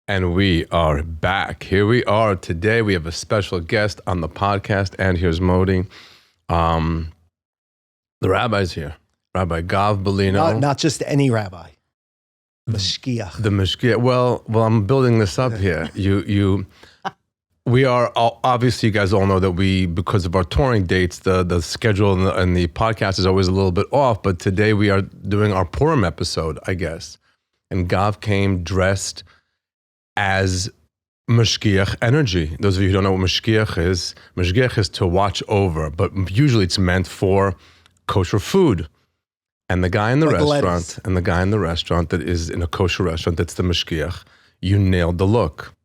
And we are back. Here we are today. We have a special guest on the podcast, and here's Modi. The rabbi's here. Rabbi Gav Bellino. Not just any rabbi. Mashgiach. The Mashgiach. Well, I'm building this up here. We are obviously, you guys all know that because of our touring dates, the schedule and the podcast is always a little bit off. But today we are doing our Purim episode, I guess. And Gav came dressed as Mashgiach energy. Those of you who don't know what Mashgiach is to watch over, but usually it's meant for kosher food. And the guy in the restaurant that is in a kosher restaurant, that's the Mashgiach. You nailed the look.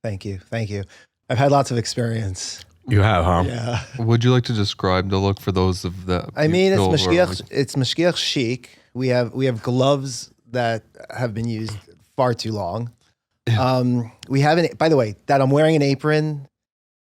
Thank you. I've had lots of experience. You have, huh? Yeah. Would you like to describe the look for those of the? I mean, it's Mashgiach chic. We have gloves that have been used far too long. We have by the way, that I'm wearing an apron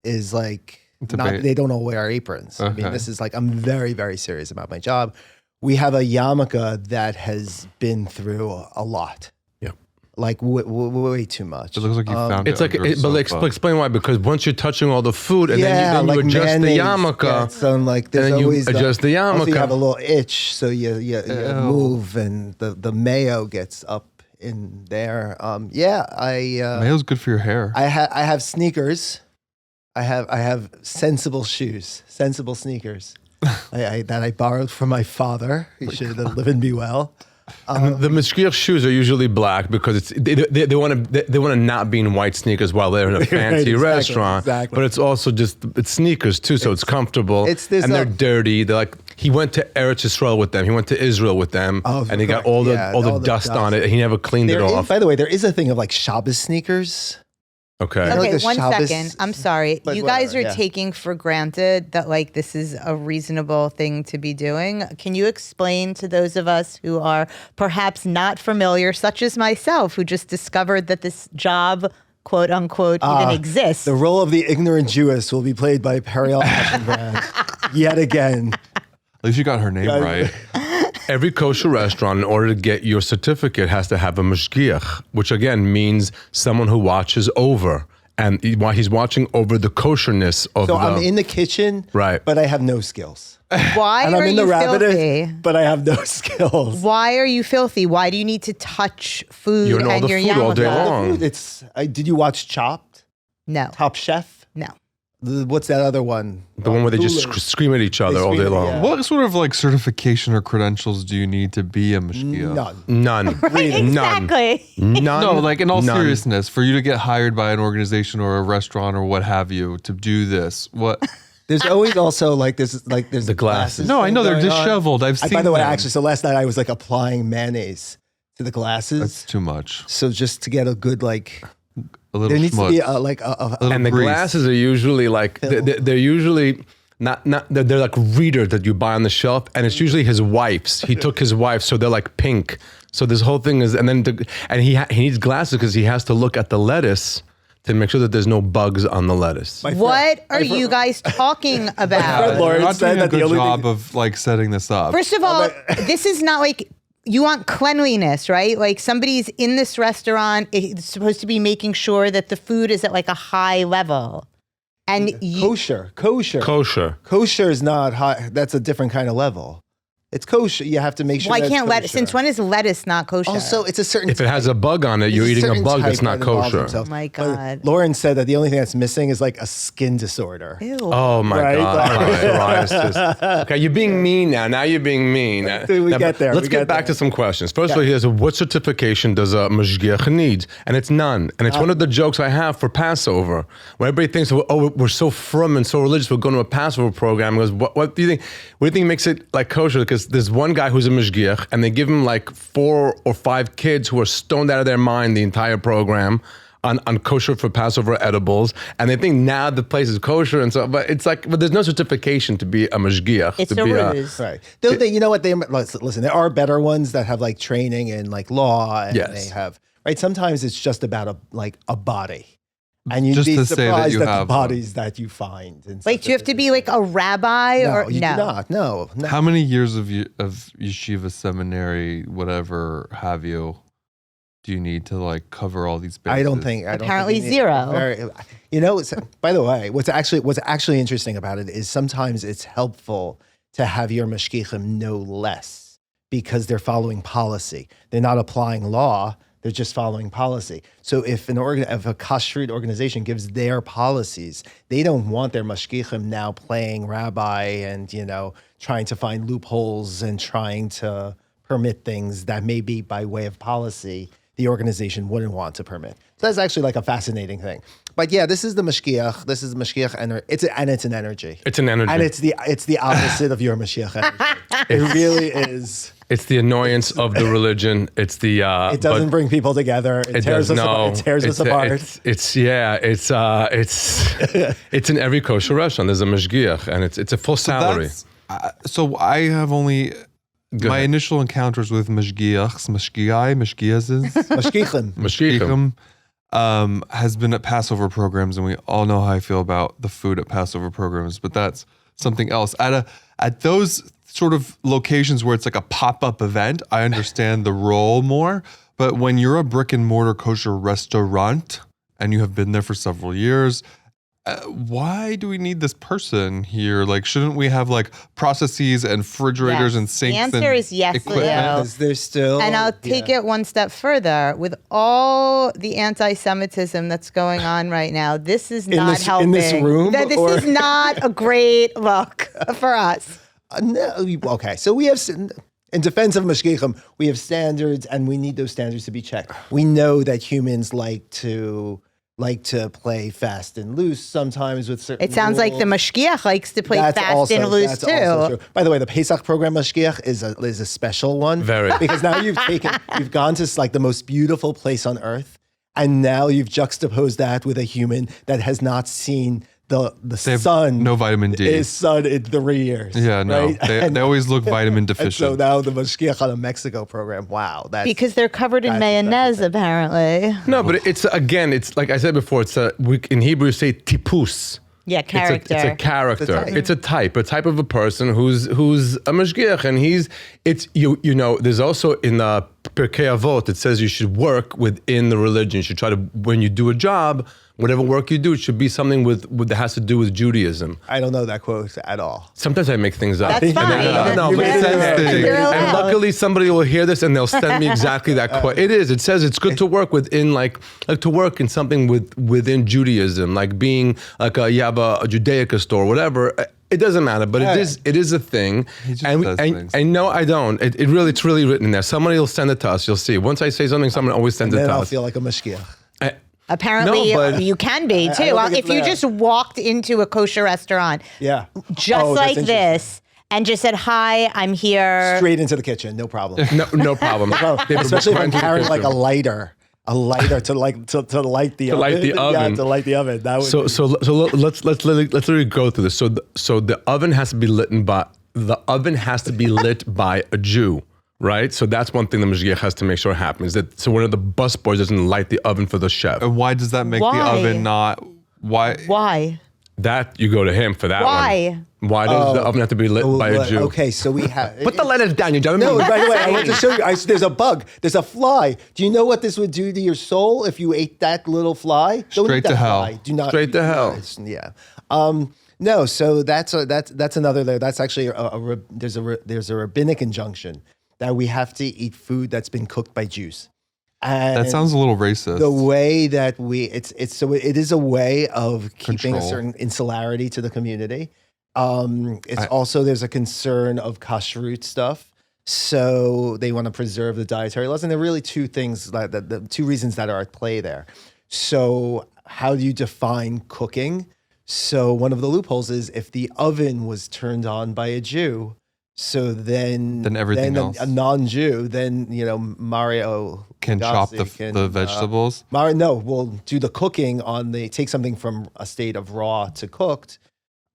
is like they don't all wear aprons. Okay. I mean, this is like, I'm very, very serious about my job. We have a yarmulke that has been through a lot. Yeah. Like way too much. It looks like you found it. It's like, but explain why, because once you're touching all the food and then you adjust the yarmulke. So like then you adjust the yarmulke. You have a little itch, so you move and the mayo gets up in there. Mayo's good for your hair. I have sneakers. I have sensible shoes, sensible sneakers that I borrowed from my father. He should live and be well. The Mashgiach shoes are usually black because they want to not be in white sneakers while they're in a fancy restaurant. Exactly. But it's also it's sneakers too, so it's comfortable. And they're dirty. They're like, he went to Eretz Yisrael with them. He went to Israel with them, and he got all the dust on it. He never cleaned it off. By the way, there is a thing of like Shabbos sneakers. Okay. Okay, one second. I'm sorry. You guys are taking for granted that like this is a reasonable thing to be doing. Can you explain to those of us who are perhaps not familiar, such as myself, who just discovered that this job, quote unquote, even exists? The role of the ignorant Jewess will be played by Periel Ashenbrand yet again. At least you got her name right. Every kosher restaurant, in order to get your certificate, has to have a mashgiach, which again means someone who watches over. And he's watching over the kosherness of I'm in the kitchen, right? But I have no skills. Why and are I'm in you the filthy? But I have no skills. Why are you filthy? Why do you need to touch food You're in all and the your food all day long. Did you watch Chopped? No. Top Chef? No. What's that other one? The one where they just scream at each other all day long. Yeah. What sort of like certification or credentials do you need to be a mashgiach? None. Exactly. None. No, like in all seriousness, for you to get hired by an organization or a restaurant or what have you to do this, what? There's always also there's the glasses. No, I know they're disheveled. I've seen. By the way, them. actually, so last night I was like applying mayonnaise to the glasses. That's too much. So just to get a good a little there needs schmutz. to be a and the grease. glasses are usually like they're usually not they're like readers that you buy on the shelf, and it's usually his wife's. He took his wife's, so they're like pink. So this whole thing is, and he needs glasses because he has to look at the lettuce to make sure that there's no bugs on the lettuce. What are you guys talking about? Lauren You're not said doing a that the good only job thing- of like setting this up. First of all, this is not like you want cleanliness, right? Like somebody's in this restaurant, it's supposed to be making sure that the food is at like a high level. And kosher. Kosher is not high. That's a different kind of level. It's kosher. You have to make sure. Why can't lettuce? Since when is lettuce not kosher? Also, it's a certain. If it has a bug on it, you're eating a bug that's not kosher. Oh my God. But Lauren said that the only thing that's missing is like a skin disorder. Ew. Oh my God! All right, psoriasis. Okay, you're being mean now. Now you're being mean. We get there. Let's get back to some questions. First of all, here's what certification does a mashgiach need? And it's none. And it's one of the jokes I have for Passover. When everybody thinks, oh, we're so frum and so religious, we're going to a Passover program. Goes, what do you think? What do you think makes it like kosher? Because there's one guy who's a mashgiach, and they give him like 4 or 5 kids who are stoned out of their mind the entire program on kosher for Passover edibles, and they think now the place is kosher, and so. But it's like, but there's no certification to be a mashgiach. It's to a be ruse. Right. You know what? Listen. There are better ones that have like training and like law, and they have right. Sometimes it's just about a body. And you'd just be to say surprised that you at have the bodies that you find. Wait, do you have to be like a rabbi No, or you do not. No. How many years of yeshiva seminary, whatever have you? do you need to like cover all these bases? I don't think Apparently you need- zero. By the way, what's actually interesting about it is sometimes it's helpful to have your mashgichim know less because they're following policy. They're not applying law. They're just following policy. So if if a kashrut organization gives their policies, they don't want their mashgichim now playing rabbi and trying to find loopholes and trying to permit things that maybe by way of policy the organization wouldn't want to permit. So that's actually like a fascinating thing. But yeah, this is the Mashgiach. This is the Mashgiach, and it's an energy. It's an energy. And it's the opposite of your Mashiach energy. It really is. It's the annoyance of the religion. It's the. It doesn't bring people together. It tears us apart. It tears us apart. It's in every kosher restaurant. There's a Mashgiach, and it's a full salary. So I have only. My initial encounters with Mashgiachs has been at Passover programs, and we all know how I feel about the food at Passover programs, but that's something else. At those sort of locations where it's like a pop-up event, I understand the role more, but when you're a brick and mortar kosher restaurant and you have been there for several years, why do we need this person here? Like, shouldn't we have like processes and refrigerators and sinks? The answer is yes, equipment? Leo. Because there's still. And I'll take it one step further. With all the anti-Semitism that's going on right now, this is not helping. In this room? This is not a great look for us. No, okay, so we have. In defense of Mashgiachim, we have standards, and we need those standards to be checked. We know that humans like to play fast and loose sometimes with certain It sounds like the rules. Mashgiach likes to play fast and loose That's also too. true. By the way, the Pesach program Mashgiach is a special one. Very. Because now you've gone to like the most beautiful place on earth, and now you've juxtaposed that with a human that has not seen the sun. no vitamin D. Is sun in 3 years. Yeah, no. Right? They always look vitamin And deficient. so now the Mashgiach on a Mexico program. Wow. Because they're covered in mayonnaise, apparently. No, but it's like I said before. We in Hebrew you say tipus. Yeah, character. It's a character. It's a type. It's a type of a person who's a mashgiach, and there's also in the Pirkei Avot it says you should work within the religion. You should try to, when you do a job, whatever work you do, it should be something that has to do with Judaism. I don't know that quote at all. Sometimes I make things up. That's fine. No, You but made it it up. says, You're and allowed. luckily somebody will hear this and they'll send me exactly that quote. It says it's good to work within like to work in something within Judaism, like being like a Judaica store, whatever. It doesn't matter, but it is a thing. He just does things. And no, I don't. It's really written in there. Somebody will send it to us. You'll see. Once I say something, someone always sends it Then to I'll us. feel like a Mashgiach. Apparently, No, but- you can be I too. don't Well, think if it's you there. just walked into a kosher restaurant, Yeah. just Oh, that's like interesting. this, and just said, "Hi, I'm here." Straight into the kitchen, no problem. No problem. They would Especially if I'm run to the carrying like a kitchen. lighter to light the oven. To light the Yeah, oven. to light the oven. That would So let's literally go through this. So the oven has to be lit by a Jew, right? So that's one thing the Mashgiach has to make sure happens. So one of the busboys doesn't light the oven for the chef. And why does that make the Why? oven not? Why? Why? That you go to him for that Why? one. Why does the oven have to be lit by a Jew? Okay, so we have. Put the letters down, you dummy. No, by the way, I want to show you. There's a bug. There's a fly. Do you know what this would do to your soul if you ate that little fly? Don't Straight eat that to hell. fly. Do not. Straight to hell. Yeah. No. So that's another layer. That's actually there's a rabbinic injunction that we have to eat food that's been cooked by Jews. And That sounds a little racist. the way that it is a way of keeping a Control. certain insularity to the community. There's a concern of kashrut stuff. So they want to preserve the dietary laws. And there are really two things, the two reasons that are at play there. So how do you define cooking? So one of the loopholes is if the oven was turned on by a Jew, so then everything a else. non-Jew, then Mario can chop Gassi can, the vegetables. we'll do the cooking take something from a state of raw to cooked.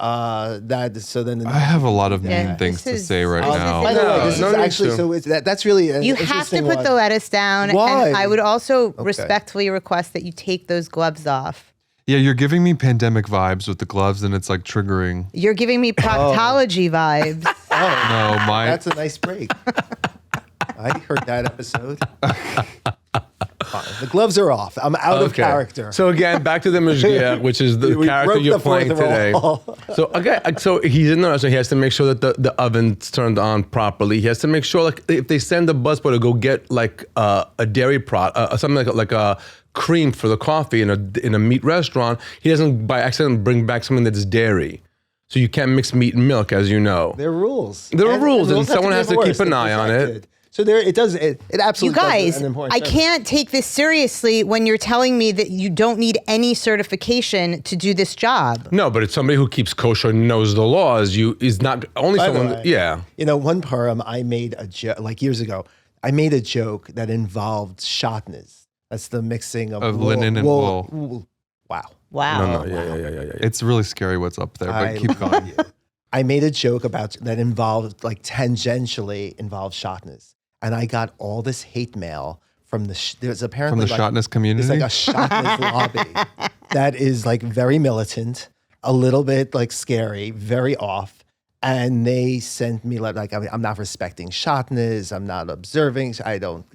I have a lot of mean Yeah, things to this is- say right this is- now. By the way, No, this no is need actually to. so. That's really an You have to interesting put one. the lettuce down, Why? and I would also respectfully request that you take those gloves off. Yeah, you're giving me pandemic vibes with the gloves, and it's like triggering. You're giving me proctology vibes. No, That's a nice break. I heard that episode. fine. The gloves are off. I'm out of character. So again, back to the Mashgiach, which is the character you're playing today. So again, so he's in there, so he has to make sure that the oven's turned on properly. He has to make sure, like, if they send a busboy to go get like a dairy product, something like a cream for the coffee in a meat restaurant, he doesn't by accident bring back something that's dairy. So you can't mix meat and milk, as you know. There are rules. There are rules, and someone has to keep an eye on it. So it absolutely You guys, does an important I service. can't take this seriously when you're telling me that you don't need any certification to do this job. No, but it's somebody who keeps kosher, knows the laws. Is not only By the someone. way, Yeah. You know, one Purim I made a joke, like years ago, I made a joke that involved shatnez. That's the mixing of linen and wool. Wow. Wow. No. Yeah. It's really scary what's up there, but keep going. I made a joke that involved, like, tangentially involved shatnez. And I got all this hate mail from there's apparently From the Shatnez community? There's like a Shatnez lobby that is like very militant, a little bit like scary, very off. And they sent me like I'm not respecting Shatnez. I'm not observing. I don't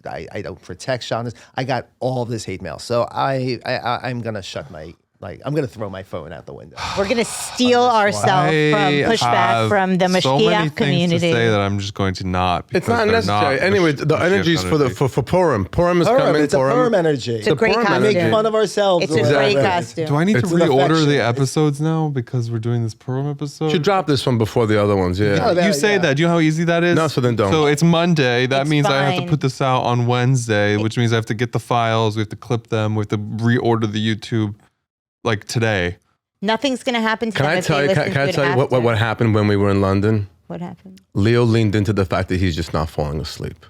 protect Shatnez. I got all this hate mail. So I'm gonna I'm gonna throw my phone out the window. We're going to steal ourselves from pushback from the Mashgiach so many community. things to say that I'm just going to not. It's not necessary. Anyway, the energy's for Purim. Purim is coming. It's a Purim energy. It's a great Purim costume. We make fun of ourselves. It's a great costume. Do I need to It's an reorder affection. the episodes now because we're doing this Purim episode? You should drop this one before the other ones. Yeah. Yeah. You say that. Do you know how easy that is? No, so then don't. So it's Monday. That It's means I have to fine. put this out on Wednesday, which means I have to get the files. We have to clip them. We have to reorder the YouTube like today. Nothing's going to happen to Can them I if tell they you? listen Can to I it tell you after. what happened when we were in London? What happened? Leo leaned into the fact that he's just not falling asleep.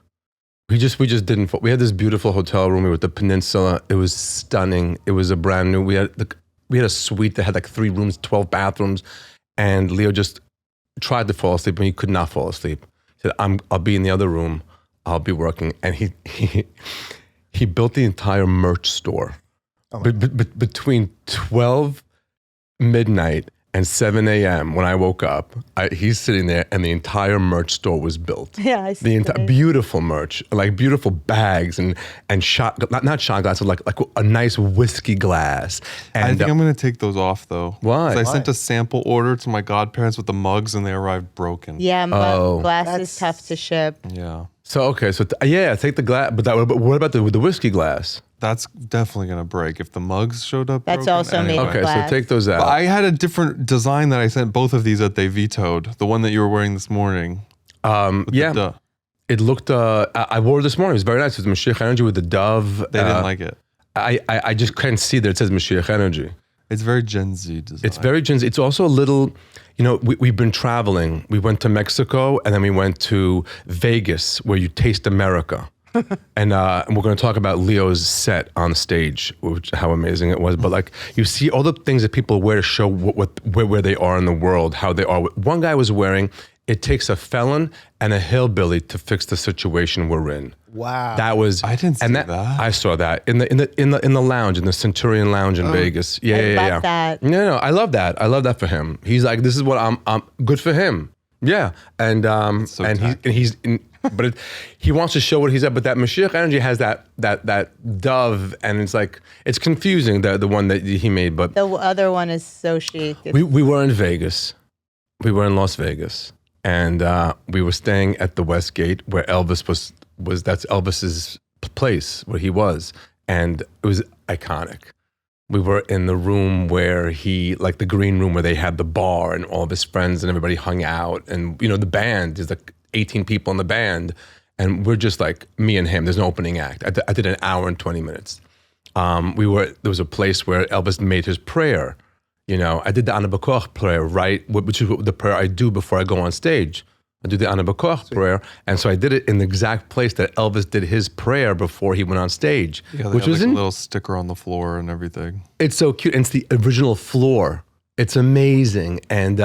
We just didn't fall. We had this beautiful hotel room. We were at the Peninsula. It was stunning. It was a brand new. We had a suite that had like 3 rooms, 12 bathrooms, and Leo just tried to fall asleep, and he could not fall asleep. He said, "I'll be in the other room. I'll be working." And he built the entire merch store. Between 12 midnight and 7 a.m. when I woke up, he's sitting there and the entire merch store was built. Yeah, I see. The entire beautiful merch, like beautiful bags and not shot glasses, like a nice whiskey glass. And I think I'm going to take those off though. Why? 'Cause I sent a sample order to my godparents with the mugs and they arrived broken. Yeah, but Oh. glass That's- is tough to ship. Yeah. so okay, so take the glass, but what about the whiskey glass? That's definitely going to break if the mugs showed up. That's broken. also made Anyway. of Okay, glass. so take those out. But I had a different design that I sent both of these that they vetoed. The one that you were wearing this morning. Yeah, The, it looked. I wore it this morning. It was very nice. It was Mashgiach energy with the dove. they didn't like it. I just can't see that it says Mashgiach energy. It's very Gen Z design. It's very Gen Z. It's also a little, we've been traveling. We went to Mexico and then we went to Vegas where you taste America. and we're going to talk about Leo's set on stage, how amazing it was. But like you see all the things that people wear to show where they are in the world, how they are. One guy was wearing, "It takes a felon and a hillbilly to fix the situation we're in." Wow. That was I didn't see that. I saw that in the lounge, in the Centurion Lounge in Vegas. Yeah, I love yeah. that. No, I love that. I love that for him. He's like, this is what I'm good for him. Yeah, and so and tacky. he's but he wants to show what he's at. But that Mashgiach energy has that dove, and it's like it's confusing. The one that he made, but The other one is so chic. we were in Vegas. We were in Las Vegas, and we were staying at the Westgate where Elvis was. That's Elvis's place where he was, and it was iconic. We were in the room where like the green room where they had the bar and all of his friends and everybody hung out, and the band is like 18 people in the band, and we're just like me and him. There's no opening act. I did an hour and 20 minutes. There was a place where Elvis made his prayer. I did the Ana B'Koach prayer, right? Which is the prayer I do before I go on stage. I do the Ana B'Koach prayer. And so I did it in the exact place that Elvis did his prayer before he went on stage. Yeah, they which had was like a little sticker on the floor and everything. It's so cute. And it's the original floor. It's amazing. And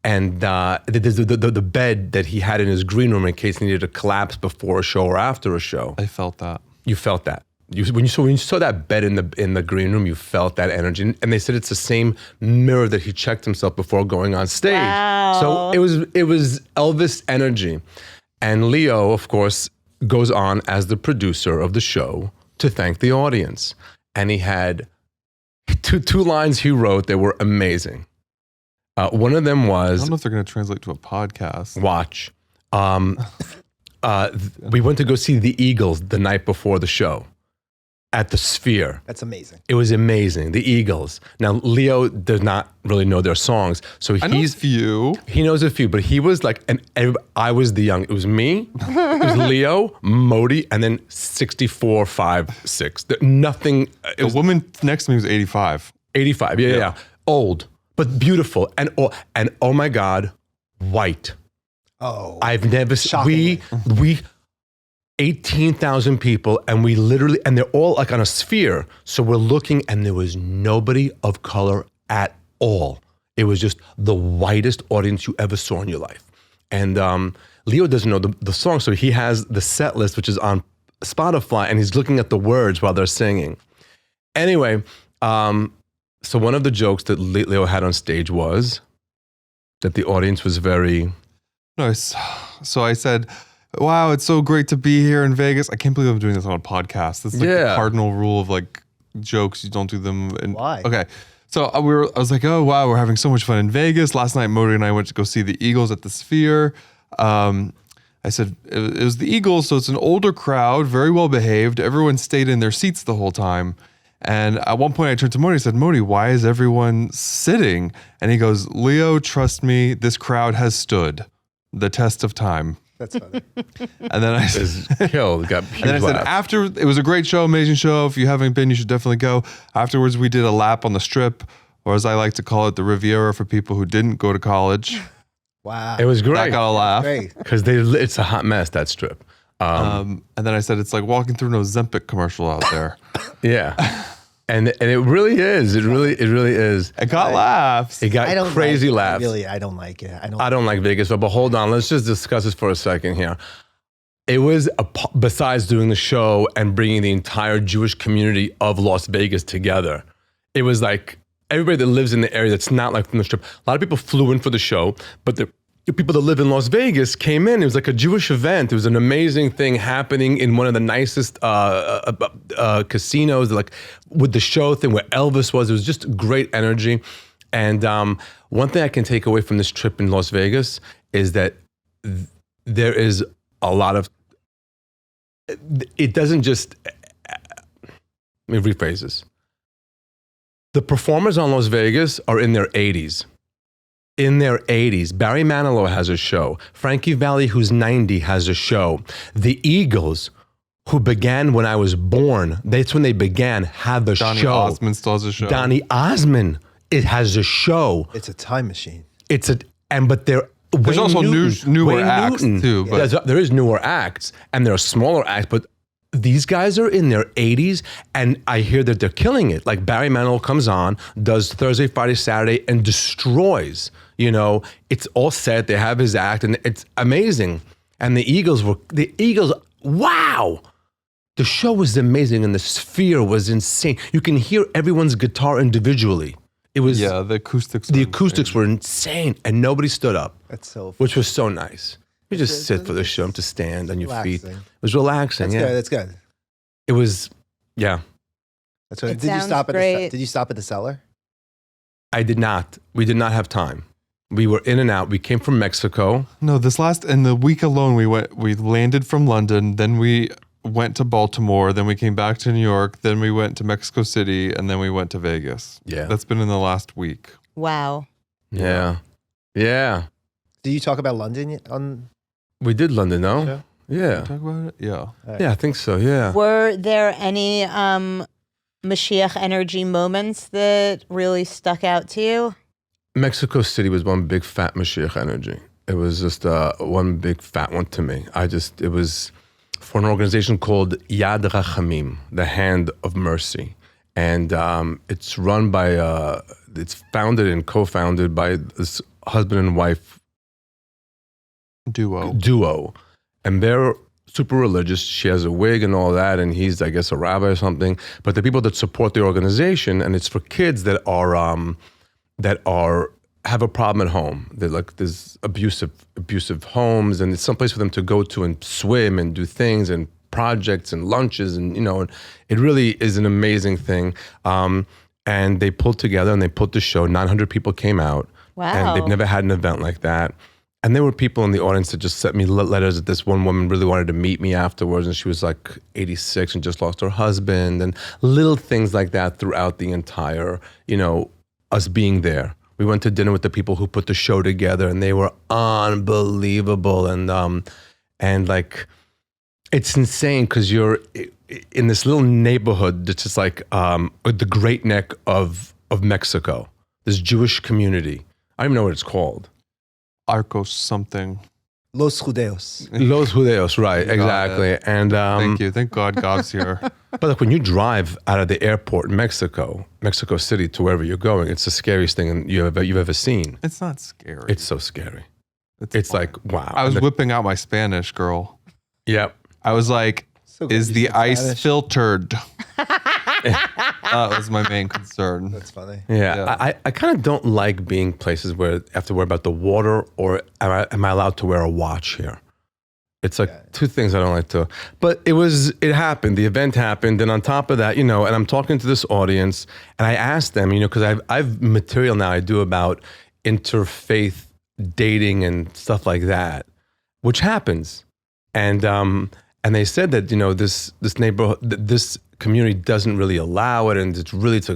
the bed that he had in his green room in case he needed to collapse before a show or after a show. I felt that. You felt that. When you saw that bed in the green room, you felt that energy. And they said it's the same mirror that he checked himself before going on stage. Wow. So it was Elvis energy. And Leo, of course, goes on as the producer of the show to thank the audience. And he had two lines he wrote that were amazing. One of them I was, don't know if they're going to translate to a podcast. watch. We went to go see the Eagles the night before the show at the Sphere. That's amazing. It was amazing. The Eagles. Now, Leo does not really know their songs. So I know a few. he knows a few, but he was like, I was the young. It was me, it was Leo, Modi, and then 64, 5, 6. Nothing. It The was woman next to me was 85. 85. Yeah. Old, but beautiful. And oh my God, white. Oh, I've never Shockingly. we 18,000 people, and we literally, and they're all like on a sphere. So we're looking, and there was nobody of color at all. It was just the whitest audience you ever saw in your life. And Leo doesn't know the song, so he has the set list, which is on Spotify, and he's looking at the words while they're singing. Anyway, so one of the jokes that Leo had on stage was that the audience was very... Nice. So I said, wow, it's so great to be here in Vegas. I can't believe I'm doing this on a podcast. That's like the cardinal rule of like jokes. You don't do them. Why? Okay. So I was like, oh, wow, we're having so much fun in Vegas. Last night, Modi and I went to go see the Eagles at the Sphere. I said, it was the Eagles, so it's an older crowd, very well behaved. Everyone stayed in their seats the whole time. And at one point I turned to Modi and said, Modi, why is everyone sitting? And he goes, Leo, trust me, this crowd has stood the test of time. that's funny. And then I said, killed, got huge and then I said, laughs. after, it was a great show, amazing show. If you haven't been, you should definitely go. Afterwards, we did a lap on the Strip, or as I like to call it, the Riviera for people who didn't go to college. Wow. It was That great got a laugh. Great. because it's a hot mess, that Strip. And then I said, it's like walking through an Ozempic commercial out there. Yeah, and it really is. It really is. It got laughs. It got crazy laughs. Really, I don't like it. I don't like Vegas, but hold on. Let's just discuss this for a second here. It was, besides doing the show and bringing the entire Jewish community of Las Vegas together, it was like everybody that lives in the area that's not like from the Strip. A lot of people flew in for the show, but the people that live in Las Vegas came in. It was like a Jewish event. It was an amazing thing happening in one of the nicest casinos, like with the show thing where Elvis was. It was just great energy. And one thing I can take away from this trip in Las Vegas is that there is a lot of, it doesn't just, let me rephrase this. The performers on Las Vegas are in their 80s. In their 80s. Barry Manilow has a show. Frankie Valli, who's 90, has a show. The Eagles, who began when I was born, that's when they began, have a Donny show. Osmond still has a show. Donny Osmond, it has a show. It's a time machine. But they're There's Wayne also Newton, newer Wayne acts Newton. too. But There is newer acts, and there are smaller acts, but these guys are in their 80s, and I hear that they're killing it. Like Barry Manilow comes on, does Thursday, Friday, Saturday, and destroys. You know, it's all set. They have his act, and it's amazing. And the Eagles, wow! The show was amazing, and the Sphere was insane. You can hear everyone's guitar individually. It was yeah, the acoustics. the acoustics were insane, and nobody stood up, That's so which was so nice. You just sit for the show, to stand on your feet. relaxing. It was relaxing. That's Yeah, good. That's good. it was. Yeah, That's what. It Did you sounds stop at great. Did you stop at the cellar? I did not. We did not have time. We were in and out. We came from Mexico. No, in the week alone, we landed from London, then we went to Baltimore, then we came back to New York, then we went to Mexico City, and then we went to Vegas. Yeah. That's been in the last week. Wow. Yeah, yeah. Did you talk about London on? We did London, no? Sure. Yeah, Talk about it? Yeah. yeah. I think so. Yeah. Were there any Mashiach energy moments that really stuck out to you? Mexico City was one big fat Mashiach energy. It was just one big fat one to me. It was for an organization called Yad Rachamim, the Hand of Mercy. And it's run by, it's founded and co-founded by this husband and wife duo. And they're super religious. She has a wig and all that, and he's, I guess, a rabbi or something. But the people that support the organization, and it's for kids that have a problem at home. They're like, there's abusive homes, and it's someplace for them to go to and swim and do things and projects and lunches, and and it really is an amazing thing. And they pulled together and they put the show. 900 people came out. Wow. And they've never had an event like that. And there were people in the audience that just sent me letters that this one woman really wanted to meet me afterwards. And she was like 86 and just lost her husband, and little things like that throughout the entire, us being there. We went to dinner with the people who put the show together, and they were unbelievable. And like, it's insane because you're in this little neighborhood that's just like the Great Neck of Mexico, this Jewish community. I don't even know what it's called. Arcos something. Los Judeos. Los Judeos, right, exactly. And thank you. Thank God Gav's here. But like when you drive out of the airport in Mexico City to wherever you're going, it's the scariest thing you've ever seen. It's not scary. It's so scary. It's fine. like, wow. I was whipping out my Spanish, girl. Yep. I was like, So glad is you the said ice Spanish. filtered? That was my main concern. That's funny. Yeah. I kind of don't like being places where I have to worry about the water, or am I allowed to wear a watch here? It's like two things I don't like to. But it happened. The event happened. And on top of that, and I'm talking to this audience, and I asked them, because I've material now I do about interfaith dating and stuff like that, which happens. And they said that, this neighborhood, this community doesn't really allow it, and it's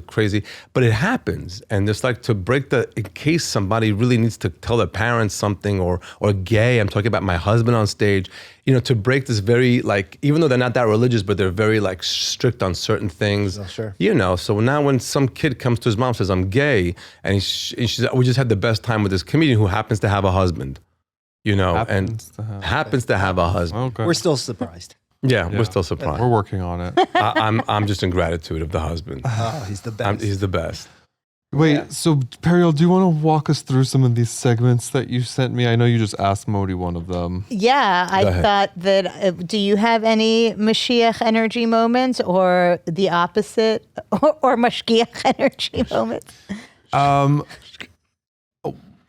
crazy, but it happens. And it's like to break in case somebody really needs to tell their parents something, or gay, I'm talking about my husband on stage, to break this very, like, even though they're not that religious, but they're very like strict on certain things. Oh, sure. So now when some kid comes to his mom and says, I'm gay, and she said, we just had the best time with this comedian who happens to have a husband, happens to have a husband. Okay. We're still surprised. Yeah, we're still surprised. We're working on it. I'm just in gratitude of the husband. Oh, he's the best. He's the best. Wait, so Periel, do you want to walk us through some of these segments that you sent me? I know you just asked Modi one of them. Yeah, Go I ahead. thought that. Do you have any Mashiach energy moments, or the opposite, or Mashgiach energy moments?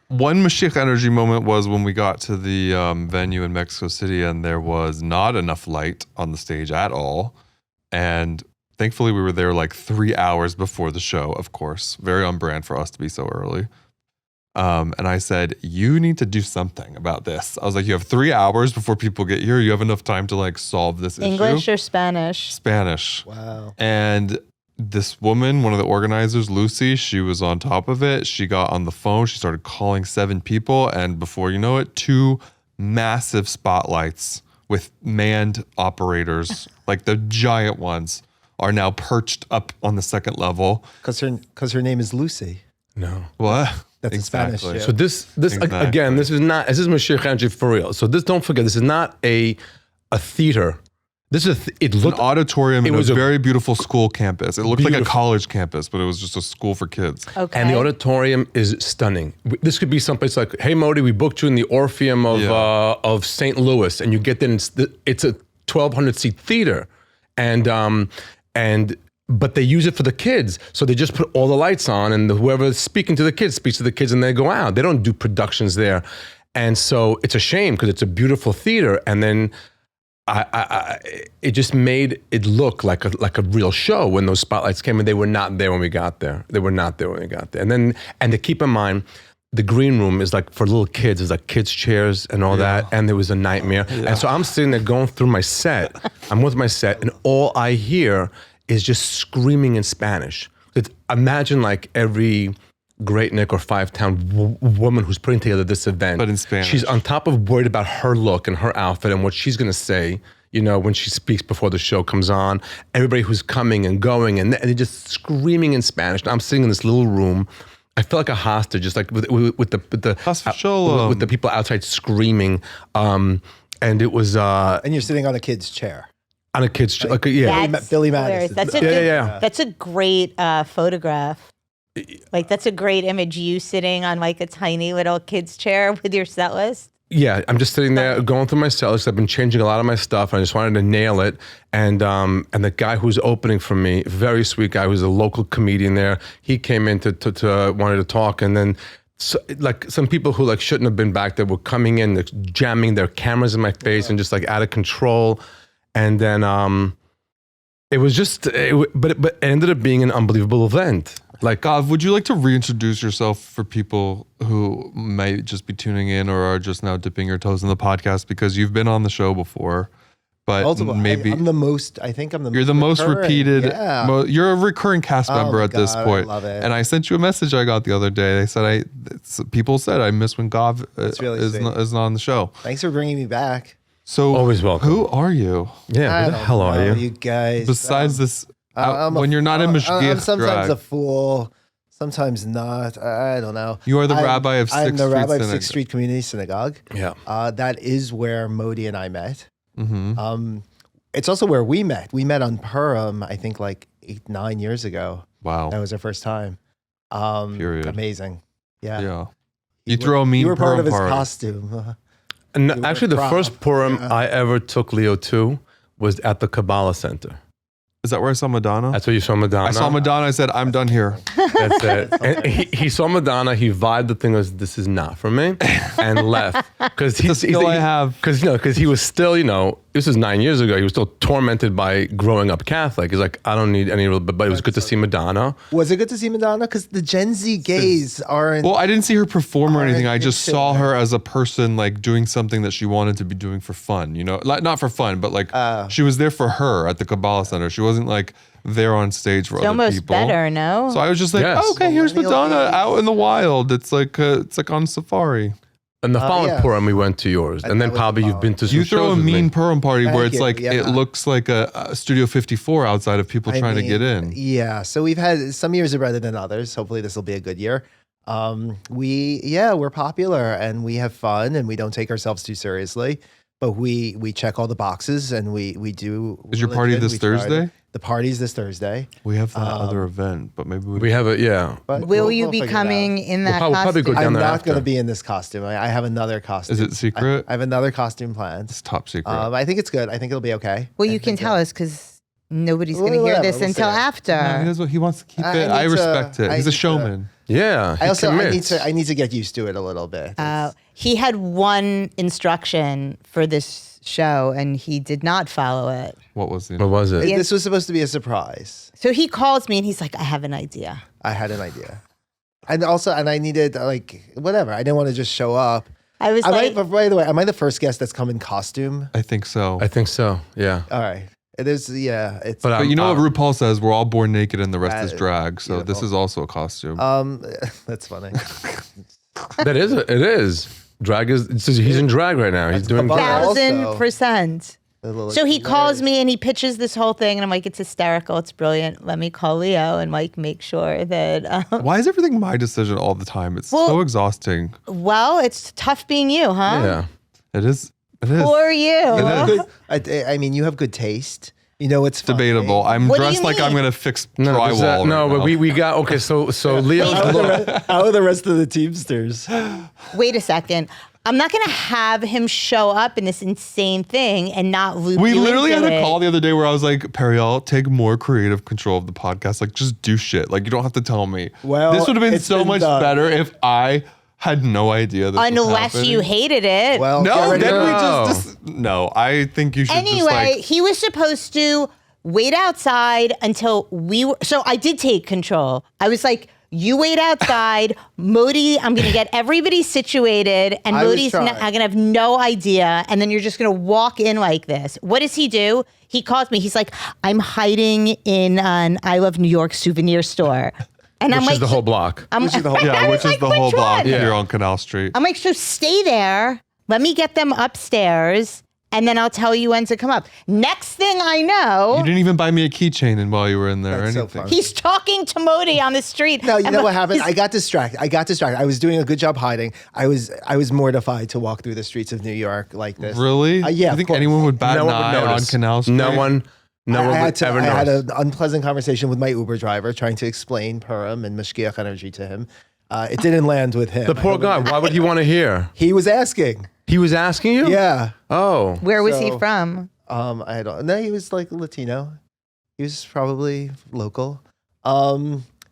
One Mashiach energy moment was when we got to the venue in Mexico City, and there was not enough light on the stage at all. And thankfully, we were there like 3 hours before the show, of course. Very on brand for us to be so early. And I said, you need to do something about this. I was like, you have 3 hours before people get here. You have enough time to like solve this English issue. or Spanish? Spanish. Wow. And this woman, one of the organizers, Lucy, she was on top of it. She got on the phone. She started calling 7 people. And before you know it, 2 massive spotlights with manned operators, like the giant ones, are now perched up on the second level. Because her name is Lucy. No. What? That's in Spanish, yeah. So this Exactly. again, this is Mashiach energy for real. So don't forget, this is not a theater. This is it An looked auditorium in was a a very beautiful school campus. It looked like a beautiful- college campus, but it was just a school for kids. Okay. and the auditorium is stunning. This could be someplace like, hey Modi, we booked you in the Orpheum of St. Louis, and you get there. And it's a 1,200 seat theater, but they use it for the kids. So they just put all the lights on, and whoever's speaking to the kids speaks to the kids, and they go out. They don't do productions there, and so it's a shame because it's a beautiful theater, and then. It just made it look like a real show when those spotlights came, and they were not there when we got there. And to keep in mind, the green room is like for little kids. There's like kids chairs and all that, and there was a nightmare. And so I'm sitting there going through my set. I'm with my set, and all I hear is just screaming in Spanish. Imagine like every Great Neck or Five-Town woman who's putting together this event. But in Spanish. She's on top of worried about her look and her outfit and what she's going to say, when she speaks before the show comes on. Everybody who's coming and going, and they're just screaming in Spanish. And I'm sitting in this little room. I feel like a hostage, just like with the people outside screaming. And it was And you're sitting on a kid's chair. on a kid's yeah. That's Billy hilarious. Madison. That's a Yeah. That's a great photograph. Like that's a great image. You sitting on like a tiny little kid's chair with your set list. Yeah, I'm just sitting there going through my set list. I've been changing a lot of my stuff, and I just wanted to nail it. And the guy who's opening for me, very sweet guy, who's a local comedian there. He came in to wanted to talk, and then like some people who like shouldn't have been back there were coming in, like, jamming their cameras in my face and just like out of control. And then it was just, but it ended up being an unbelievable event. Like, Gav, would you like to reintroduce yourself for people who might just be tuning in or are just now dipping your toes in the podcast because you've been on the show before, but Multiple. maybe I'm the most. I think I'm the. you're the most recurring. repeated. Yeah. You're a recurring cast member my at this God, point. I love it. And I sent you a message I got the other day. They said people said I miss when Gav really is sweet. not on the show. Thanks for bringing me back. So Always welcome. Who are you? yeah, I who the don't hell are know, you? You guys. Besides this, I'm when you're not in Mashgiach I'm sometimes drag, a fool. Sometimes not. I don't know. You are the rabbi of I'm Sixth the Street rabbi of Synagogue. Sixth Street Community Synagogue. Yeah. That is where Modi and I met. Mm-hmm. It's also where we met. We met on Purim, I think like 8-9 years ago. Wow. That was our first time. Period. Amazing. Yeah. Yeah. You throw a mean You were part Purim of his party. costume. And You were actually, the proud. first Purim Yeah. I ever took Leo to was at the Kabbalah Center. Is that where I saw Madonna? That's where you saw Madonna. I saw Madonna. I said, I'm done here. That's it. And he saw Madonna. He vibed the thing. Was this is not for me, and left because It's a skill I have. Because he was still this was 9 years ago. He was still tormented by growing up Catholic. He's like, I don't need any, but it was good to see Madonna. Was it good to see Madonna? Because the Gen Z gays aren't. Well, I didn't see her perform or anything. I Aren't just into saw it. her as a person like doing something that she wanted to be doing for fun, like not for fun, but like she was there for her at the Kabbalah Center. She wasn't like there on stage for It's other almost people. better, no? So I was just like, Yes. oh, okay, here's Millennial Madonna gays. out in the wild. It's like on safari. And the following yeah. Purim, we went to yours, and then that was probably the you've been to some You throw shows a with mean me. Purim party where Thank it's you, like yeah. it looks like a Studio 54 outside of people I trying to mean, get in. Yeah. So we've had some years are better than others. Hopefully this will be a good year. We're popular and we have fun and we don't take ourselves too seriously, but we check all the boxes and we do. Is your really party good. this We try to- Thursday? The party's this Thursday. We have that other event, but maybe We have it, yeah. But Will we'll you be figure it coming out. in that We'll probably go costume? down I'm there not after. going to be in this costume. I have another costume. Is it secret? I have another costume planned. It's top secret. I think it's good. I think it'll be okay. Well, I you can think, tell us because nobody's going to hear Whatever, this we'll until see. after. Yeah, he knows what he wants to keep I it. I need to- respect it. I He's a need to- showman. Yeah. I commits. need to get used to it a little bit. He had one instruction for this show and he did not follow it. What was the? What was it? Yeah. This was supposed to be a surprise. So he calls me and he's like, I have an idea. I had an idea. And I needed whatever. I didn't want to just show up. I was like, By the way, am I the first guest that's come in costume? I think so. I think so. Yeah. All right. It is, yeah. It's But But you know what RuPaul says? We're all born naked and the rest That is is drag. So this beautiful. is also a costume. that's funny. it is. Drag is. He's in drag right now. He's That's doing Kabbalah. drag. Also- 1,000%. So he calls me and he pitches this whole thing, and I'm like, it's hysterical, it's brilliant. Let me call Leo and like make sure that. Why is everything my decision all the time? It's Well- so exhausting. Well, it's tough being you, huh? Yeah. It is. It is. Poor you. It is. I mean, you have good taste. You know what's funny? Debatable. I'm What do you dressed like I'm mean? gonna fix No, drywall. no, right but now. we got okay. So Leo. How are the rest of the Teamsters? Wait a second. I'm not going to have him show up in this insane thing and not loop We you literally into had a it. call the other day where I was like, Periel, take more creative control of the podcast. Like, just do shit. Like, you don't have to tell me. Well, this would have been it's so been much done. better if I had no idea this was Unless you happening. hated it. Well, No, get ready then to- we No. just no. I think you should Anyway, just like. he was supposed to wait outside until we were. So I did take control. I was like, you wait outside. Modi, I'm going to get everybody situated. And I was Modi's trying. I'm going to have no idea. And then you're just going to walk in like this. What does he do? He calls me. He's like, I'm hiding in an I Love New York souvenir store. And I'm Which like, is the whole block. Which is the whole- Yeah, which is like, the whole which block one? here on Canal Street. I'm like, so stay there. Let me get them upstairs. And then I'll tell you when to come up. Next thing I know, You didn't even buy me a keychain and while you were in there or That's so anything. funny. he's talking to Modi on the street. No, you And know what happened? he's- I got distracted. I was doing a good job hiding. I was mortified to walk through the streets of New York like this. Really? Yeah. You of think course. anyone would bat No an one would eye on notice. Canal Street? No one I would ever had notice. an unpleasant conversation with my Uber driver trying to explain Purim and Mashgiach energy to him. It didn't land with him. The poor guy. Why would he want to hear? He was asking. He was asking you. Yeah. Oh. Where was he So- from? I don't know. He was like Latino. He was probably local.